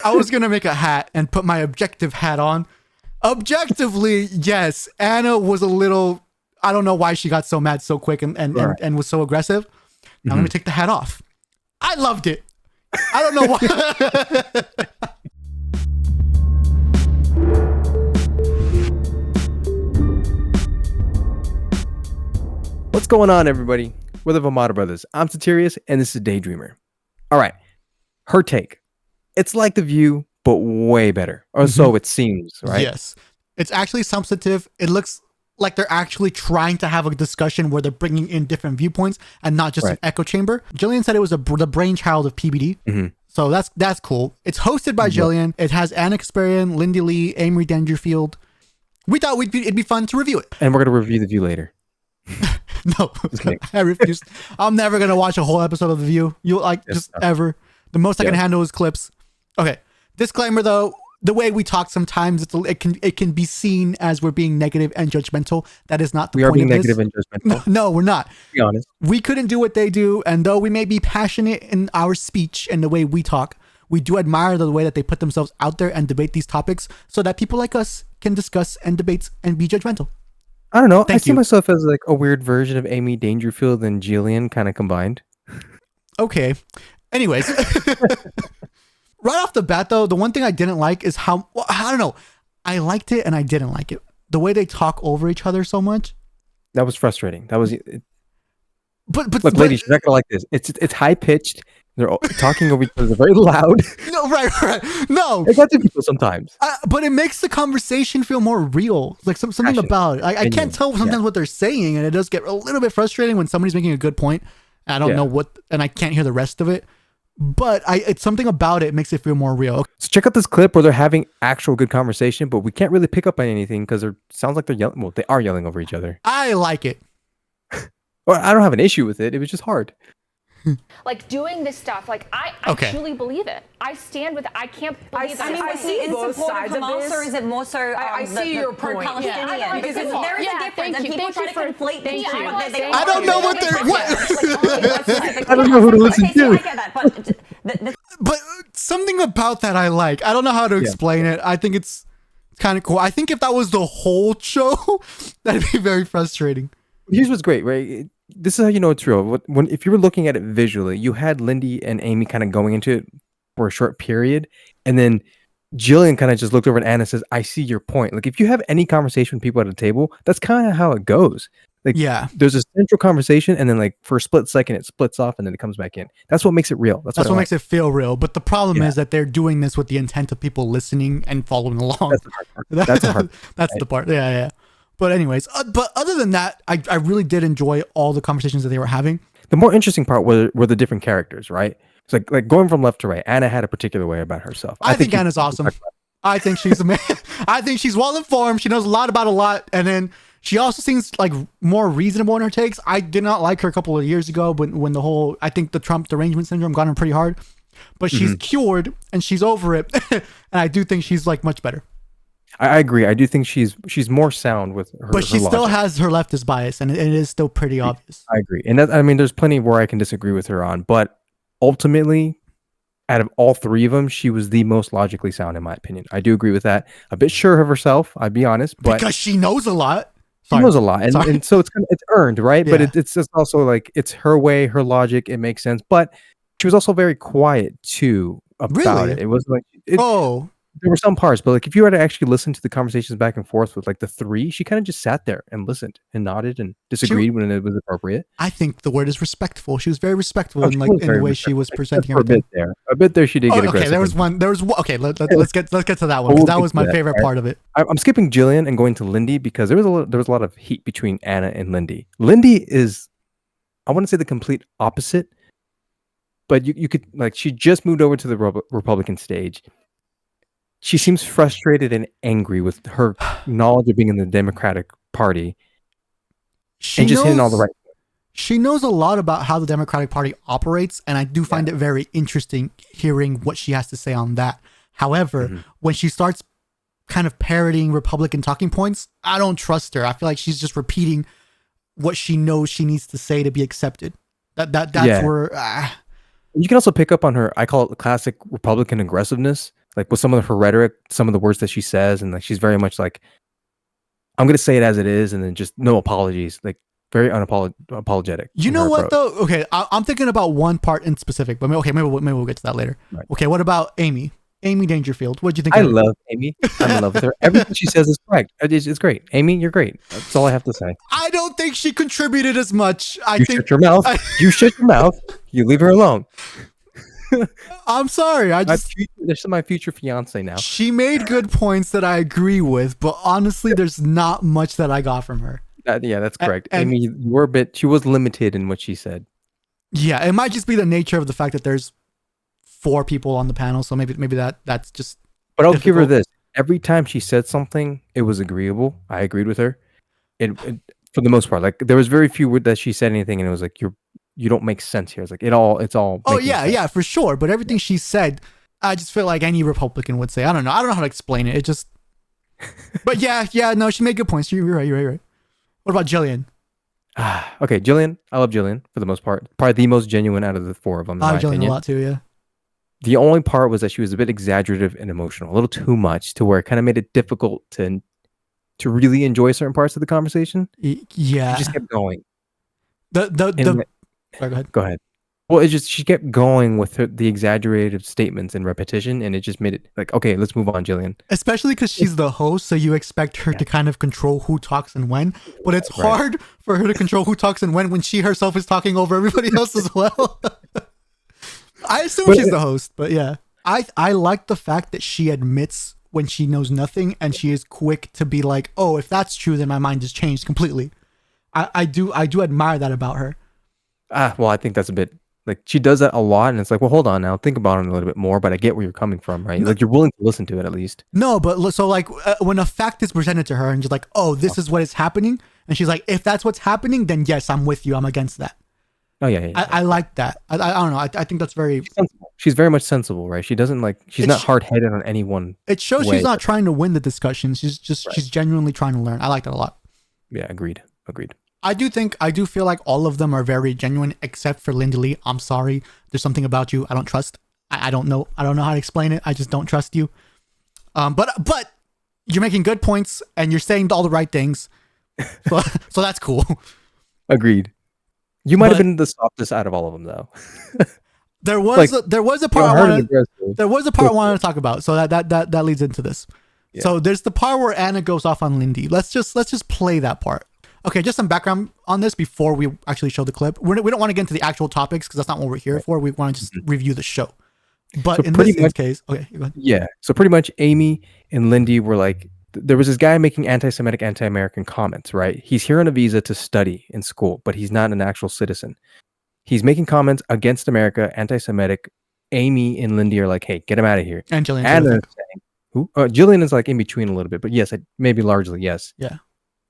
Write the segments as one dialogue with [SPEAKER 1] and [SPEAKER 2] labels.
[SPEAKER 1] I was going to make a hat and put my objective hat on. Objectively, yes, Anna was a little, I don't know why she got so mad so quick and was so aggressive. Now let me take the hat off. I loved it. I don't know why.
[SPEAKER 2] What's going on, everybody? We're the Vomata Brothers. I'm Satirius, and this is Daydreamer. All right, her take. It's like The View, but way better. Or so it seems, right?
[SPEAKER 1] Yes. It's actually substantive. It looks like they're actually trying to have a discussion where they're bringing in different viewpoints and not just an echo chamber. Jillian said it was the brainchild of PBD. So that's cool. It's hosted by Jillian. It has Anna Kasparian, Lindy Li, Amy Dangerfield. We thought it'd be fun to review it.
[SPEAKER 2] And we're going to review The View later.
[SPEAKER 1] No, I refuse. I'm never going to watch a whole episode of The View. Ever. The most I can handle is clips. Okay. Disclaimer though, the way we talk sometimes, it can be seen as we're being negative and judgmental. That is not the point of this. We are being negative and judgmental. No, we're not.
[SPEAKER 2] Be honest.
[SPEAKER 1] We couldn't do what they do, and though we may be passionate in our speech and the way we talk, we do admire the way that they put themselves out there and debate these topics so that people like us can discuss and debate and be judgmental.
[SPEAKER 2] I don't know. I see myself as like a weird version of Amy Dangerfield and Jillian kind of combined.
[SPEAKER 1] Okay. Anyways. Right off the bat, though, the one thing I didn't like is I don't know. I liked it and I didn't like it. The way they talk over each other so much.
[SPEAKER 2] That was frustrating. That was.
[SPEAKER 1] But
[SPEAKER 2] look, ladies, you're not gonna like this. It's high pitched. They're talking over each other. They're very loud.
[SPEAKER 1] No, right. No,
[SPEAKER 2] it got to people sometimes.
[SPEAKER 1] But it makes the conversation feel more real. Like something about it. I can't tell sometimes what they're saying, and it does get a little bit frustrating when somebody's making a good point. And I don't know what, and I can't hear the rest of it. But it's something about it makes it feel more real.
[SPEAKER 2] So check out this clip where they're having actual good conversation, but we can't really pick up on anything because it sounds like they're yelling. Well, they are yelling over each other.
[SPEAKER 1] I like it.
[SPEAKER 2] Well, I don't have an issue with it. It was just hard.
[SPEAKER 3] Like doing this stuff, like I truly believe it. I stand with it. I can't believe that.
[SPEAKER 4] I mean, was he in support of Hamas, or is it more so
[SPEAKER 3] I see your point.
[SPEAKER 4] Palestinian? Because there is a difference, and people try to conflate these two.
[SPEAKER 1] I don't know what they're.
[SPEAKER 2] I don't know who to listen to.
[SPEAKER 4] I get that,
[SPEAKER 1] but something about that I like. I don't know how to explain it. I think it's kind of cool. I think if that was the whole show, that'd be very frustrating.
[SPEAKER 2] Here's what's great, right? This is how you know it's real. If you were looking at it visually, you had Lindy and Amy kind of going into it for a short period, and then Jillian kind of just looked over at Anna and says, "I see your point." Like if you have any conversation with people at a table, that's kind of how it goes. Like there's a central conversation, and then like for a split second it splits off, and then it comes back in. That's what makes it real. That's what makes
[SPEAKER 1] it feel real. But the problem is that they're doing this with the intent of people listening and following along.
[SPEAKER 2] That's the hard part. That's the hard part.
[SPEAKER 1] That's the part. Yeah. But anyways, but other than that, I really did enjoy all the conversations that they were having.
[SPEAKER 2] The more interesting part were the different characters, right? It's like going from left to right. Anna had a particular way about herself.
[SPEAKER 1] I think Anna's awesome. I think she's amazing. I think she's well informed. She knows a lot about a lot, and then she also seems like more reasonable in her takes. I did not like her a couple of years ago, when the whole the Trump derangement syndrome got her pretty hard. But she's cured and she's over it, and I do think she's like much better.
[SPEAKER 2] I agree. I do think she's more sound with her.
[SPEAKER 1] But she still has her leftist bias, and it is still pretty obvious.
[SPEAKER 2] I agree. And there's plenty where I can disagree with her on. But ultimately, out of all three of them, she was the most logically sound, in my opinion. I do agree with that. A bit sure of herself, I'd be honest. But
[SPEAKER 1] because she knows a lot.
[SPEAKER 2] She knows a lot. And so it's earned, right? Yeah. But it's just also like it's her way, her logic. It makes sense. But she was also very quiet, too, about it. It was like... There were some parts, but like if you were to actually listen to the conversations back and forth with like the three, she kind of just sat there and listened and nodded and disagreed when it was appropriate.
[SPEAKER 1] I think the word is respectful. She was very respectful in the way she was presenting everything.
[SPEAKER 2] A bit there, she did get aggressive.
[SPEAKER 1] Okay, there was one. Okay, let's get to that one because that was my favorite part of it.
[SPEAKER 2] I'm skipping Jillian and going to Lindy because there was a lot of heat between Anna and Lindy. Lindy is, I wouldn't say the complete opposite, but you could like she just moved over to the Republican stage. She seems frustrated and angry with her knowledge of being in the Democratic Party hitting all the right points.
[SPEAKER 1] She knows a lot about how the Democratic Party operates, and I do find it very interesting hearing what she has to say on that. However, when she starts kind of parroting Republican talking points, I don't trust her. I feel like she's just repeating what she knows she needs to say to be accepted. That's where...
[SPEAKER 2] You can also pick up on her, I call it the classic Republican aggressiveness. like with some of her rhetoric, some of the words that she says, and like she's very much like, I'm gonna say it as it is, and then just no apologies, like very unapologetic.
[SPEAKER 1] You know what though? Okay, I'm thinking about one part in specific, but maybe we'll get to that later. Right. Okay, what about Amy? Amy Dangerfield. What do you think?
[SPEAKER 2] I love Amy. I'm in love with her. Everything she says is correct. It's great. Amy, you're great. That's all I have to say.
[SPEAKER 1] I don't think she contributed as much.
[SPEAKER 2] You shut your mouth. You shut your mouth. You leave her alone.
[SPEAKER 1] I'm sorry.
[SPEAKER 2] This is my future fiance now.
[SPEAKER 1] She made good points that I agree with, but honestly, there's not much that I got from her.
[SPEAKER 2] Yeah, that's correct. Amy, you were she was limited in what she said.
[SPEAKER 1] Yeah, it might just be the nature of the fact that there's 4 people on the panel, so maybe that's just.
[SPEAKER 2] But I'll give her this: every time she said something, it was agreeable. I agreed with her. It for the most part, like there was very few that she said anything, and it was like you don't make sense here. It's like it's all.
[SPEAKER 1] Oh yeah, for sure. But everything she said, I just feel like any Republican would say. I don't know how to explain it. It just. But yeah, no, she made good points. You're right. What about Jillian?
[SPEAKER 2] Okay, Jillian. I love Jillian for the most part. Probably the most genuine out of the 4 of them.
[SPEAKER 1] I like Jillian a lot too. Yeah.
[SPEAKER 2] The only part was that she was a bit exaggerative and emotional, a little too much, to where it kind of made it difficult to really enjoy certain parts of the conversation.
[SPEAKER 1] Yeah,
[SPEAKER 2] she just kept going.
[SPEAKER 1] Sorry, go ahead.
[SPEAKER 2] Go ahead. Well, she kept going with the exaggerated statements and repetition, and it just made it like, okay, let's move on, Jillian.
[SPEAKER 1] Especially because she's the host, so you expect her to kind of control who talks and when. But it's hard for her to control who talks and when she herself is talking over everybody else as well. I assume she's the host, but yeah. I like the fact that she admits when she knows nothing, and she is quick to be like, oh, if that's true, then my mind has changed completely. I do admire that about her.
[SPEAKER 2] Well, I think that's a bit like she does that a lot, and it's like, well, hold on now, think about it a little bit more, but I get where you're coming from, right? Like you're willing to listen to it at least.
[SPEAKER 1] No, but so like when a fact is presented to her and she's like, oh, this is what is happening, and she's like, if that's what's happening, then yes, I'm with you, I'm against that.
[SPEAKER 2] Oh yeah.
[SPEAKER 1] I like that. I don't know. I think that's very.
[SPEAKER 2] She's very much sensible, right? She doesn't she's not hard headed on anyone.
[SPEAKER 1] It shows she's not trying to win the discussion. She's genuinely trying to learn. I like that a lot.
[SPEAKER 2] Yeah, agreed.
[SPEAKER 1] I do feel like all of them are very genuine, except for Lindy Li. I'm sorry. There's something about you I don't trust. I don't know how to explain it. I just don't trust you. But you're making good points and you're saying all the right things. So that's cool.
[SPEAKER 2] Agreed. You might have been the softest out of all of them, though.
[SPEAKER 1] There was a part I wanted to talk about. So that leads into this. Yeah. So there's the part where Anna goes off on Lindy. Let's just play that part. Okay, just some background on this before we actually show the clip. We don't want to get into the actual topics because that's not what we're here for. We want to just review the show. But so in this case, okay, go ahead.
[SPEAKER 2] Yeah. So pretty much Amy and Lindy were like, there was this guy making anti-Semitic, anti-American comments, right? He's here on a visa to study in school, but he's not an actual citizen. He's making comments against America, anti-Semitic. Amy and Lindy are like, hey, get him out of here.
[SPEAKER 1] And Jillian.
[SPEAKER 2] Anna is saying, who? Jillian is like in between a little bit, but yes, maybe largely, yes.
[SPEAKER 1] Yeah.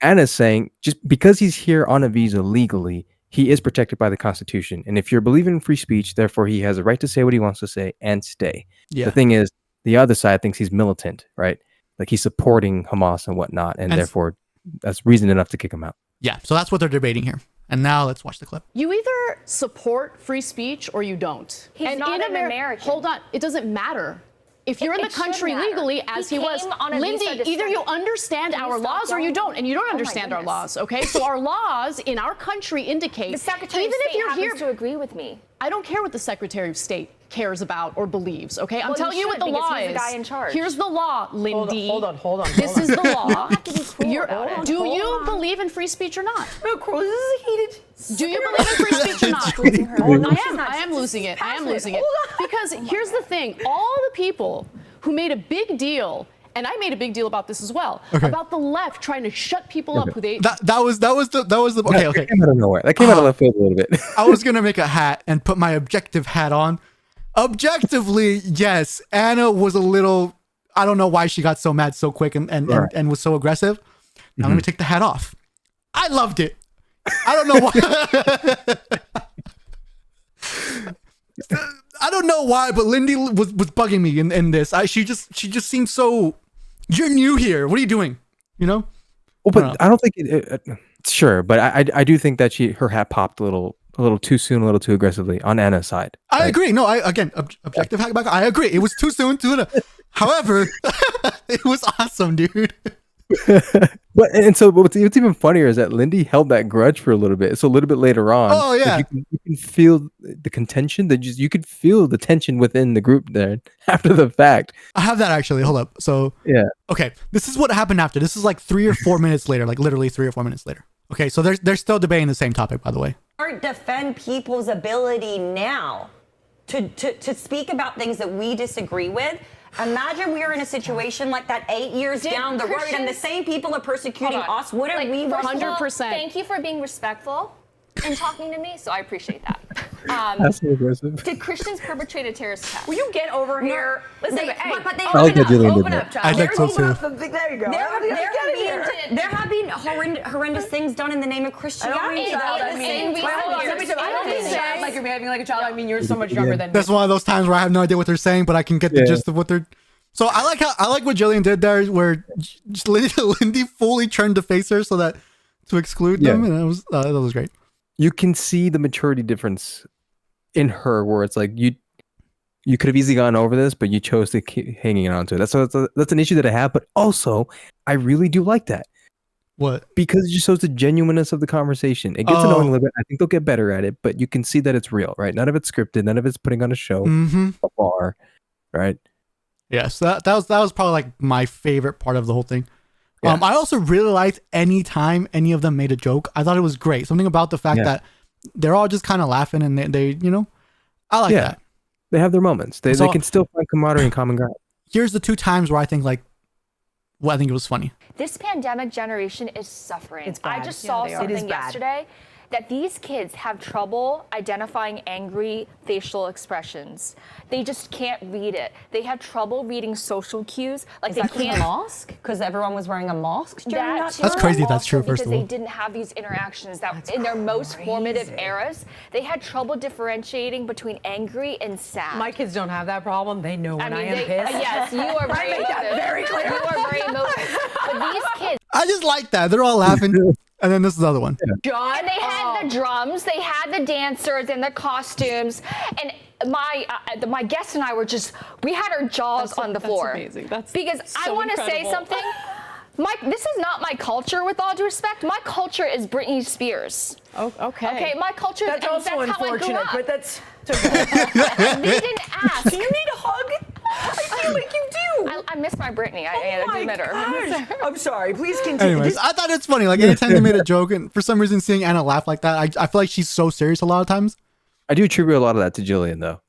[SPEAKER 2] Anna's saying, just because he's here on a visa legally, he is protected by the Constitution. And if you're believing in free speech, therefore he has a right to say what he wants to say and stay. Yeah. The thing is, the other side thinks he's militant, right? Like he's supporting Hamas and whatnot, and therefore that's reason enough to kick him out.
[SPEAKER 1] Yeah, so that's what they're debating here. And now let's watch the clip.
[SPEAKER 5] You either support free speech or you don't.
[SPEAKER 3] He's not an American.
[SPEAKER 5] Hold on, it doesn't matter. If you're in the country legally, as he was, Lindy, either you understand our laws or you don't, and you don't understand our laws, okay? So our laws in our country indicate,
[SPEAKER 3] the Secretary of State happens to agree with me.
[SPEAKER 5] I don't care what the Secretary of State cares about or believes, okay? I'm telling you what the law is.
[SPEAKER 3] He's the guy in charge.
[SPEAKER 5] Here's the law, Lindy.
[SPEAKER 4] Hold on.
[SPEAKER 5] This is the law.
[SPEAKER 3] You don't have to be cruel about it.
[SPEAKER 5] Do you believe in free speech or not?
[SPEAKER 4] No, Cruz is heated.
[SPEAKER 5] Do you believe in free speech or not? I am losing it. Because here's the thing. All the people who made a big deal, and I made a big deal about this as well, about the left trying to shut people up who they
[SPEAKER 1] that was the okay.
[SPEAKER 2] That came out of nowhere. That came out of left field a little bit.
[SPEAKER 1] I was gonna make a hat and put my objective hat on. Objectively, yes, Anna was a little. I don't know why she got so mad so quick and was so aggressive. Now let me take the hat off. I loved it. I don't know why. I don't know why, but Lindy was bugging me in this. She just seems so. You're new here. What are you doing? You know.
[SPEAKER 2] Well, but I don't think sure, but I do think that her hat popped a little a little too soon, a little too aggressively on Anna's side.
[SPEAKER 1] I agree. No, objective hackback. I agree. It was too soon. However, it was awesome, dude.
[SPEAKER 2] So what's even funnier is that Lindy held that grudge for a little bit. So a little bit later on,
[SPEAKER 1] oh yeah,
[SPEAKER 2] you can feel the contention. You could feel the tension within the group there after the fact.
[SPEAKER 1] I have that actually. Hold up. So
[SPEAKER 2] yeah,
[SPEAKER 1] okay. This is what happened after. This is like 3 or 4 minutes later. Like literally 3 or 4 minutes later. Okay, so they're still debating the same topic, by the way.
[SPEAKER 4] Defend people's ability now to speak about things that we disagree with. Imagine we are in a situation like that 8 years down the road and the same people are persecuting us. What are we?
[SPEAKER 3] 100%. Thank you for being respectful and talking to me, so I appreciate that.
[SPEAKER 2] That's so aggressive.
[SPEAKER 3] Did Christians perpetrate a terrorist attack?
[SPEAKER 5] Will you get over here? Listen,
[SPEAKER 4] but they
[SPEAKER 2] I like that Jillian did that.
[SPEAKER 1] I like so too.
[SPEAKER 5] There you go.
[SPEAKER 4] There have been horrendous things done in the name of Christianity.
[SPEAKER 5] I don't mean that like you're behaving like a child. I mean you're so much younger than me.
[SPEAKER 1] That's one of those times where I have no idea what they're saying, but I can get the gist of what they're. So I like what Jillian did there, where Lindy fully turned to face her so that to exclude them, and that was great.
[SPEAKER 2] You can see the maturity difference in her, where it's like you could have easily gone over this, but you chose to keep hanging on to it. That's an issue that I have, but also I really do like that.
[SPEAKER 1] What?
[SPEAKER 2] Because it just shows the genuineness of the conversation. It gets annoying a little bit. I think they'll get better at it, but you can see that it's real, right? None of it's scripted. None of it's putting on a show, a bar, right?
[SPEAKER 1] Yes, that was probably like my favorite part of the whole thing. Yeah. I also really liked any time any of them made a joke. I thought it was great. Something about the fact that they're all just kind of laughing and they I like that.
[SPEAKER 2] They have their moments. They can still find camaraderie and common ground.
[SPEAKER 1] Here's the 2 times where I think I think it was funny.
[SPEAKER 3] This pandemic generation is suffering.
[SPEAKER 5] It's bad.
[SPEAKER 3] I just saw something yesterday that these kids have trouble identifying angry facial expressions. They just can't read it. They have trouble reading social cues. Like they can't
[SPEAKER 4] mask because everyone was wearing a mask during that time.
[SPEAKER 1] That's crazy. That's true. First of all,
[SPEAKER 3] because they didn't have these interactions that in their most formative eras, they had trouble differentiating between angry and sad.
[SPEAKER 5] My kids don't have that problem. They know when I am pissed.
[SPEAKER 3] Yes, you are very emotive.
[SPEAKER 5] Very clear.
[SPEAKER 3] You are very emotive. But these kids,
[SPEAKER 1] I just like that. They're all laughing. And then this is the other one.
[SPEAKER 3] And they had the drums, they had the dancers and the costumes, and my guest and I were we had our jaws on the floor.
[SPEAKER 5] That's amazing.
[SPEAKER 3] Because I want to say something. This is not my culture, with all due respect. My culture is Britney Spears.
[SPEAKER 5] Oh, okay.
[SPEAKER 3] Okay, my culture
[SPEAKER 5] that's also unfortunate, but that's okay.
[SPEAKER 3] They didn't ask.
[SPEAKER 5] Do you need a hug? I feel like you do.
[SPEAKER 3] I miss my Britney. I admit her.
[SPEAKER 5] I'm sorry. Please continue.
[SPEAKER 1] Anyways, I thought it's funny. Like anytime they made a joke, and for some reason, seeing Anna laugh like that, I feel like she's so serious a lot of times.
[SPEAKER 2] I do attribute a lot of that to Jillian, though.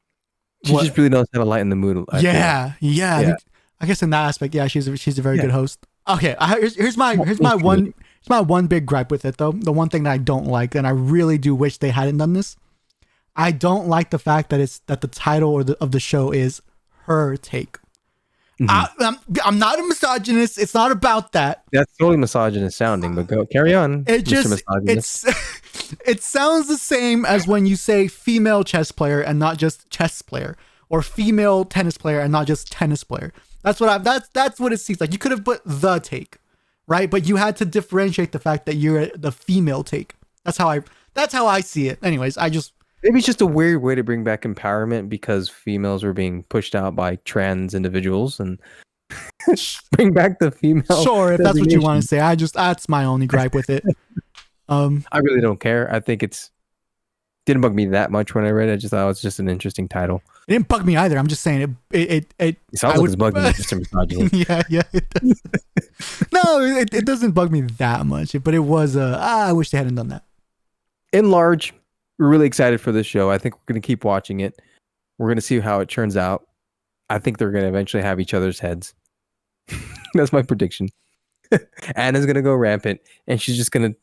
[SPEAKER 2] She just really knows how to lighten the mood.
[SPEAKER 1] Yeah. I guess in that aspect, she's a very good host. Okay, here's my one big gripe with it though. The one thing that I don't like, and I really do wish they hadn't done this. I don't like the fact that the title of the show is Her Take. I'm not a misogynist. It's not about that.
[SPEAKER 2] That's totally misogynist sounding, but carry on.
[SPEAKER 1] It sounds the same as when you say female chess player and not just chess player, or female tennis player and not just tennis player. That's what it seems like. You could have put the take, right? But you had to differentiate the fact that you're the female take. That's how I see it. Anyways,
[SPEAKER 2] maybe it's just a weird way to bring back empowerment because females were being pushed out by trans individuals and bring back the female.
[SPEAKER 1] Sure, if that's what you want to say. That's my only gripe with it.
[SPEAKER 2] I really don't care. I think didn't bug me that much when I read it. I just thought it was just an interesting title.
[SPEAKER 1] It didn't bug me either. I'm just saying it
[SPEAKER 2] sounds like it's bugging me, just a misogyny.
[SPEAKER 1] Yeah, it does. No, it doesn't bug me that much, but it was I wish they hadn't done that.
[SPEAKER 2] In large, we're really excited for this show. I think we're going to keep watching it. We're going to see how it turns out. I think they're going to eventually have each other's heads. That's my prediction. Anna's going to go rampant, and she's just going to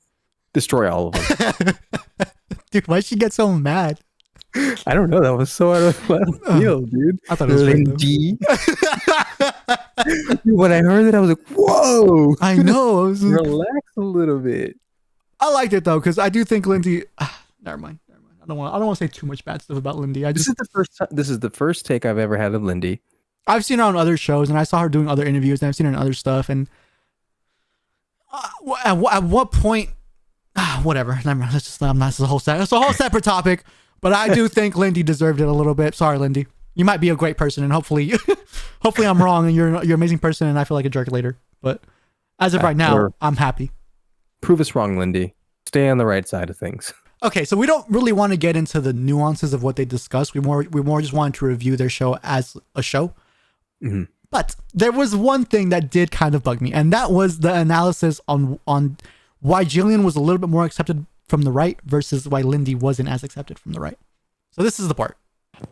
[SPEAKER 2] destroy all of them.
[SPEAKER 1] Dude, why'd she get so mad?
[SPEAKER 2] I don't know. That was so out of left field, dude.
[SPEAKER 1] I thought it was
[SPEAKER 2] Lindy. When I heard it, I was like, whoa.
[SPEAKER 1] I know.
[SPEAKER 2] Relax a little bit.
[SPEAKER 1] I liked it, though, because I do think Lindy... Never mind. I don't want to say too much bad stuff about Lindy.
[SPEAKER 2] This is the first take I've ever had of Lindy.
[SPEAKER 1] I've seen her on other shows, and I saw her doing other interviews, and I've seen her in other stuff. And at what point whatever. Never mind. That's a whole separate topic. But I do think Lindy deserved it a little bit. Sorry, Lindy. You might be a great person, and hopefully I'm wrong, and you're an amazing person, and I feel like a jerk later. But as of right now, I'm happy.
[SPEAKER 2] Prove us wrong, Lindy. Stay on the right side of things.
[SPEAKER 1] Okay, so we don't really want to get into the nuances of what they discuss. We more just wanted to review their show as a show. Mm-hmm. But there was one thing that did kind of bug me, and that was the analysis on why Jillian was a little bit more accepted from the right versus why Lindy wasn't as accepted from the right. So this is the part.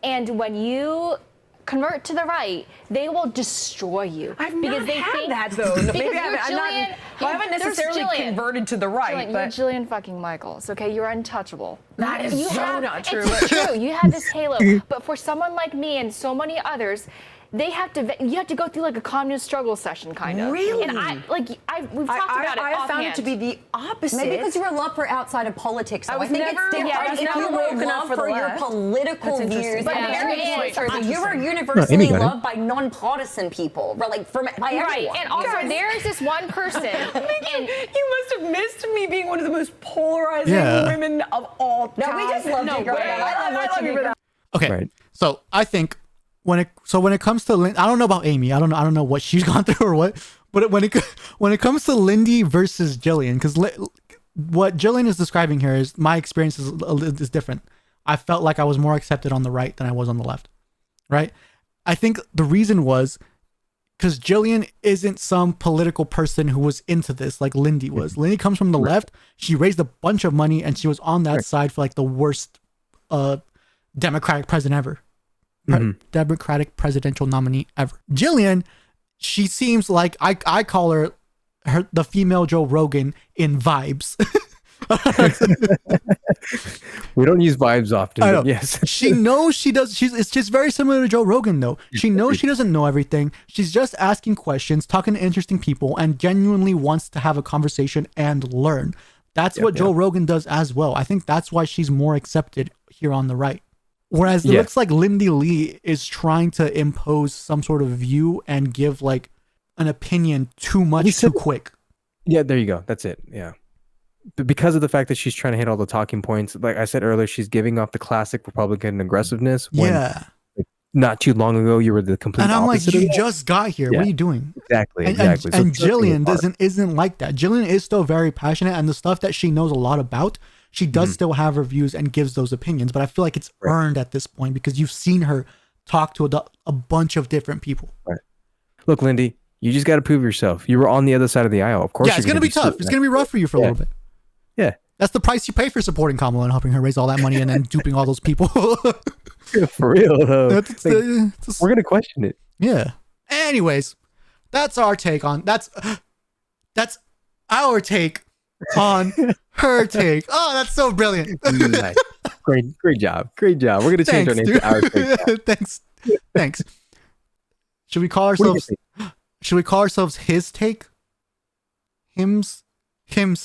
[SPEAKER 3] And when you convert to the right, they will destroy you.
[SPEAKER 6] I've not had that though. Maybe I haven't necessarily converted to the right.
[SPEAKER 3] Jillian,
[SPEAKER 6] but
[SPEAKER 3] you're Jillian fucking Michaels, okay? You're untouchable.
[SPEAKER 6] That is not true.
[SPEAKER 3] It's true. You have this halo. But for someone like me and so many others, you have to go through like a communist struggle session, kind of.
[SPEAKER 6] Really?
[SPEAKER 3] And we've talked about it.
[SPEAKER 6] I have found it to be the opposite.
[SPEAKER 4] Maybe because you're a love for outside of politics.
[SPEAKER 6] I think it's different.
[SPEAKER 4] If you were loved for your political views,
[SPEAKER 3] But
[SPEAKER 4] you were universally loved by non-partisan people, by everyone.
[SPEAKER 3] Right, and also there is this one person.
[SPEAKER 6] And you must have missed me being one of the most polarizing women of all time.
[SPEAKER 4] No, we just love you.
[SPEAKER 6] I love you for that.
[SPEAKER 1] Okay,
[SPEAKER 2] Right.
[SPEAKER 1] So I think when it comes to I don't know about Amy. I don't know what she's gone through or what. But when it comes to Lindy versus Jillian, because what Jillian is describing here is my experience is different. I felt like I was more accepted on the right than I was on the left. Right. I think the reason was because Jillian isn't some political person who was into this like Lindy was. Lindy comes from the left. She raised a bunch of money and she was on that side for like the worst Democratic president ever. Democratic presidential nominee ever. Jillian, she seems like I call her the female Joe Rogan in vibes.
[SPEAKER 2] We don't use vibes often.
[SPEAKER 1] I know.
[SPEAKER 2] But yes.
[SPEAKER 1] She knows she does. It's just very similar to Joe Rogan though. She knows she doesn't know everything. She's just asking questions, talking to interesting people, and genuinely wants to have a conversation and learn. That's what Joe Rogan does as well. I think that's why she's more accepted here on the right. Whereas it looks like Lindy Li is trying to impose some sort of view and give like an opinion too much too quick.
[SPEAKER 2] Yeah, there you go. That's it. Yeah. But because of the fact that she's trying to hit all the talking points, like I said earlier, she's giving off the classic Republican aggressiveness. When, like, not too long ago, you were the complete opposite.
[SPEAKER 1] And I'm like, you just got here. What are you doing?
[SPEAKER 2] Exactly.
[SPEAKER 1] And Jillian isn't like that. Jillian is still very passionate, and the stuff that she knows a lot about, she does still have her views and gives those opinions, but I feel like it's earned at this point because you've seen her talk to a bunch of different people.
[SPEAKER 2] Right. Look, Lindy, you just got to prove yourself. You were on the other side of the aisle. Of course,
[SPEAKER 1] it's going to be tough. It's going to be rough for you for a little bit.
[SPEAKER 2] Yeah.
[SPEAKER 1] That's the price you pay for supporting Kamala and helping her raise all that money and then duping all those people.
[SPEAKER 2] For real, though.
[SPEAKER 1] We're
[SPEAKER 2] going to question it.
[SPEAKER 1] Yeah. Anyways, that's our take on that's our take on her take. Oh, that's so brilliant.
[SPEAKER 2] Nice. Great job. We're going to change our name to our take.
[SPEAKER 1] Thanks. Should we call ourselves his take? Him's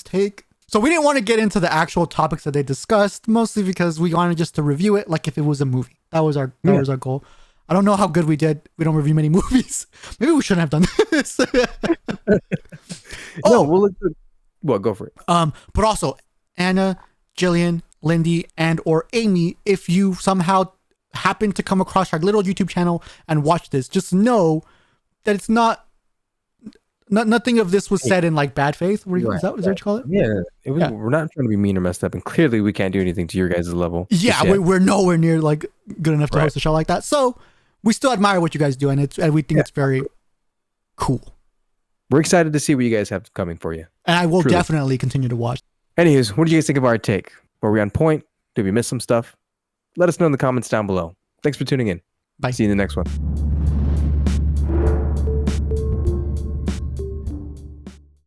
[SPEAKER 1] take? So we didn't want to get into the actual topics that they discussed, mostly because we wanted just to review it like if it was a movie. That was our goal. I don't know how good we did. We don't review many movies. Maybe we shouldn't have done this.
[SPEAKER 2] Well, go for it.
[SPEAKER 1] But also Anna, Jillian, Lindy, and or Amy, if you somehow happen to come across our little YouTube channel and watch this, just know that it's nothing of this was said in like bad faith. Is that what you call it?
[SPEAKER 2] Yeah, we're not trying to be mean or messed up, and clearly we can't do anything to your guys' level.
[SPEAKER 1] Yeah, we're nowhere near like good enough to host a show like that. So we still admire what you guys do, and we think it's very cool.
[SPEAKER 2] We're excited to see what you guys have coming for you.
[SPEAKER 1] And I will definitely continue to watch.
[SPEAKER 2] Anyways, what did you guys think of our take? Were we on point? Did we miss some stuff? Let us know in the comments down below. Thanks for tuning in.
[SPEAKER 1] Bye.
[SPEAKER 2] See you in the next one.